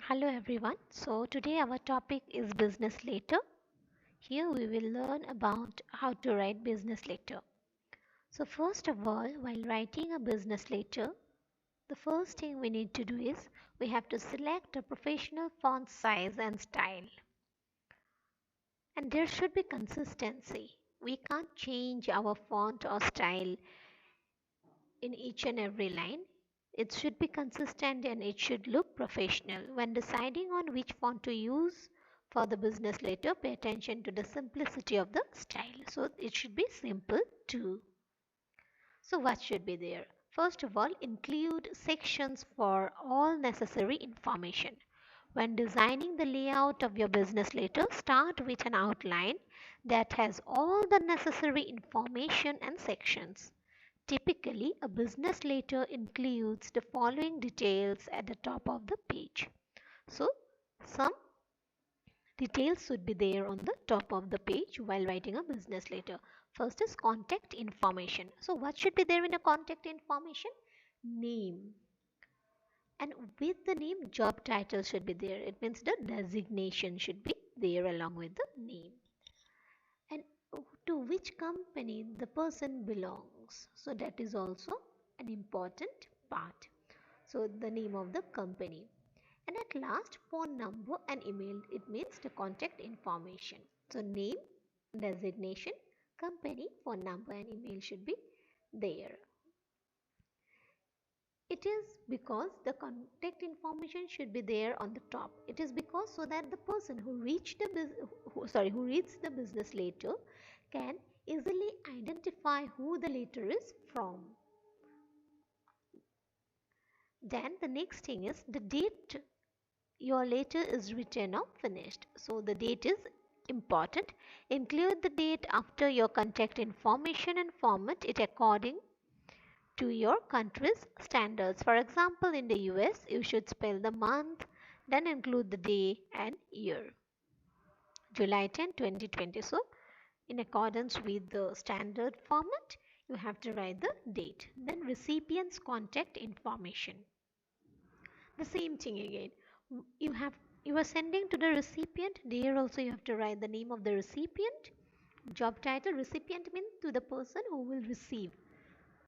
Hello everyone. So today our topic is business letter. Here we will learn about how to write business letter. So first of all, while writing a business letter, the first thing we need to do is we have to select a professional font size and style. And there should be consistency. We can't change our font or style in each and every line. It should be consistent and it should look professional. When deciding on which font to use for the business letter, pay attention to the simplicity of the style. So it should be simple too. So what should be there? First of all, include sections for all necessary information. When designing the layout of your business letter, start with an outline that has all the necessary information and sections. Typically, a business letter includes the following details at the top of the page. So, some details should be there on the top of the page while writing a business letter. First is contact information. So, what should be there in a contact information? Name. And with the name, job title should be there. It means the designation should be there along with the name. And to which company the person belongs. So that is also an important part. So the name of the company. And at last, phone number and email. It means the contact information. So name, designation, company, phone number and email should be there. It is because the contact information should be there on the top. It is because so that the person who reads the business letter can easily identify who the letter is from. Then the next thing is the date your letter is written or finished. So the date is important. Include the date after your contact information and format it according to your country's standards. For example, in the US, you should spell the month, then include the day and year. July 10, 2020. So, in accordance with the standard format, you have to write the date. Then recipient's contact information. The same thing again. You are sending to the recipient. There also you have to write the name of the recipient. Job title recipient means to the person who will receive.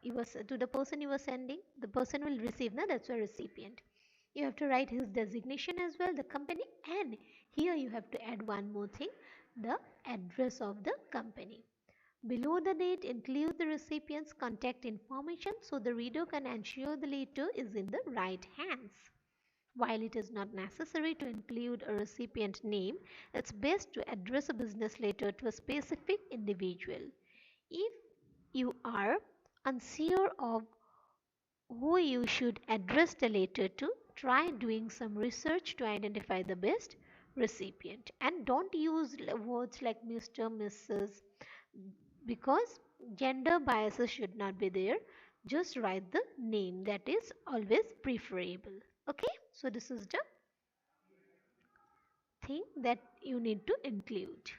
To the person you are sending, the person will receive. Now that's a recipient. You have to write his designation as well, the company, and here you have to add one more thing, the address of the company. Below the date, include the recipient's contact information so the reader can ensure the letter is in the right hands. While it is not necessary to include a recipient name, it's best to address a business letter to a specific individual. If you are unsure of who you should address the letter to, try doing some research to identify the best recipient. And don't use words like Mr., Mrs. because gender biases should not be there. Just write the name, that is always preferable. Okay, so this is the thing that you need to include.